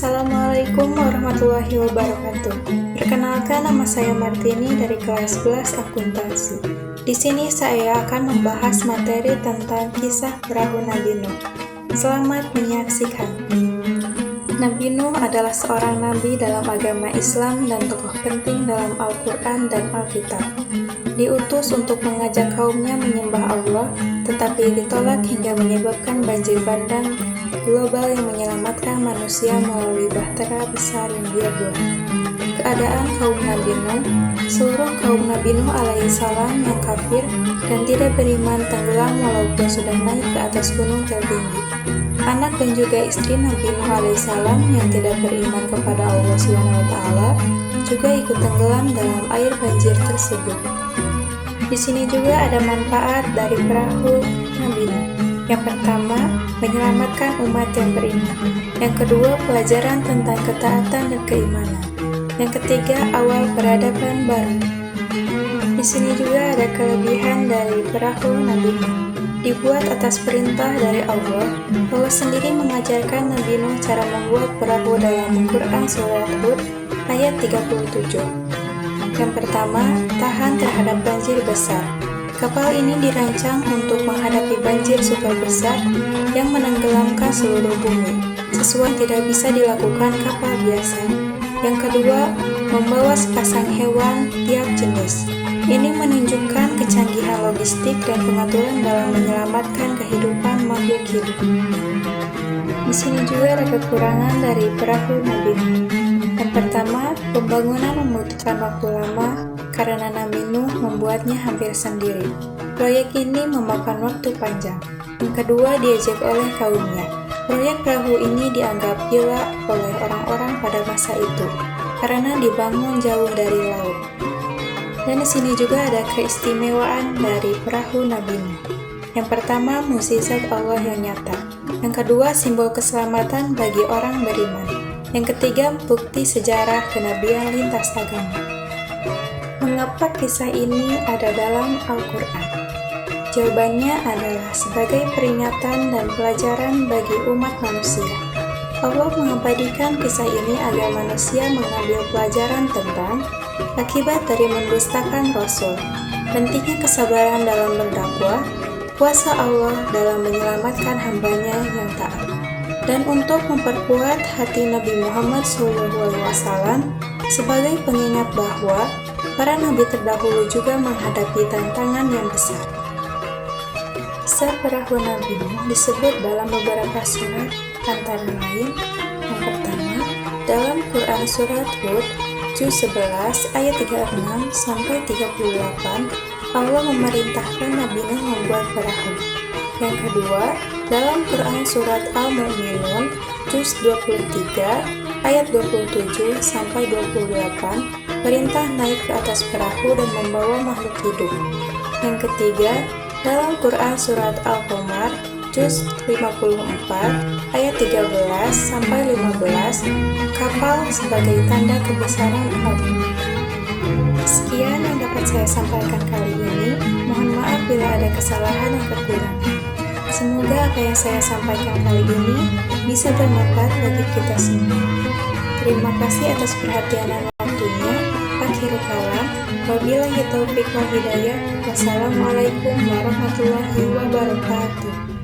Assalamualaikum warahmatullahi wabarakatuh. Perkenalkan, nama saya Martini dari kelas 11 akuntansi. Di sini saya akan membahas materi tentang kisah perahu Nabi Nuh. Selamat menyaksikan. Nabi Nuh adalah seorang nabi dalam agama Islam dan tokoh penting dalam Al-Quran dan Alkitab. Diutus untuk mengajak kaumnya menyembah Allah, tetapi ditolak hingga menyebabkan banjir bandang global yang menyelamatkan manusia melalui bahtera besar yang dia buat. Keadaan kaum Nabi Nuh, seluruh kaum Nabi Nuh alaihissalam yang kafir dan tidak beriman tenggelam walaupun sudah naik ke atas gunung tertinggi. Anak dan juga istri Nabi Nuh alaihissalam yang tidak beriman kepada Allah SWT juga ikut tenggelam dalam air banjir tersebut. Di sini juga ada manfaat dari perahu Nabi Nuh. Yang pertama, menyelamatkan umat yang beriman. Yang kedua, pelajaran tentang ketaatan dan keimanan. Yang ketiga, awal peradaban baru. Di sini juga ada kelebihan dari perahu Nabi Nuh. Dibuat atas perintah dari Allah, Allah sendiri mengajarkan Nabi Nuh cara membuat perahu dalam Quran Surat Hud ayat 37. Yang pertama, tahan terhadap banjir besar. Kapal ini dirancang untuk menghadapi banjir super besar yang menenggelamkan seluruh bumi, sesuai tidak bisa dilakukan kapal biasa. Yang kedua, membawa sepasang hewan tiap jenis. Ini menunjukkan kecanggihan logistik dan pengaturan dalam menyelamatkan kehidupan makhluk hidup. Di sini juga ada kekurangan dari perahu Nabi Nuh. Yang pertama, pembangunan membutuhkan waktu lama karena Nabi Nuh membuatnya hampir sendiri. Proyek ini memakan waktu panjang. Yang kedua, diajak oleh kaumnya. Proyek perahu ini dianggap gila oleh orang-orang pada masa itu karena dibangun jauh dari laut. Dan di sini juga ada keistimewaan dari perahu Nabi Nuh. Yang pertama, mukjizat Allah yang nyata. Yang kedua, simbol keselamatan bagi orang beriman. Yang ketiga, bukti sejarah kenabian lintas agama. Mengapa kisah ini ada dalam Al-Quran? Jawabannya adalah sebagai peringatan dan pelajaran bagi umat manusia. Allah mengabadikan kisah ini agar manusia mengambil pelajaran tentang akibat dari mendustakan Rasul, pentingnya kesabaran dalam berdakwah, kuasa Allah dalam menyelamatkan hambanya yang taat. Dan untuk memperkuat hati Nabi Muhammad SAW sebagai pengingat bahwa para nabi terdahulu juga menghadapi tantangan yang besar. Kisah perahu Nabi Nuh disebut dalam beberapa surat, antara lain yang pertama, dalam Quran Surat Hud, juz 11 ayat 36 sampai 38, Allah memerintahkan Nabi Nuh membuat perahu. Yang kedua, dalam Quran Surat Al-Mu'minun, juz 23, ayat 27 sampai 28, perintah naik ke atas perahu dan membawa makhluk hidup. Yang ketiga, dalam Quran Surat Al-Qamar, juz 54, ayat 13 sampai 15, kapal sebagai tanda kebesaran Allah. Sekian yang dapat saya sampaikan kali ini. Mohon maaf bila ada kesalahan dan kekurangan. Semoga apa yang saya sampaikan kali ini bisa bermanfaat bagi kita semua. Terima kasih atas perhatian dan waktunya. Akhirul kalam, wabillahi taufiq wal hidayah. Wassalamualaikum warahmatullahi wabarakatuh.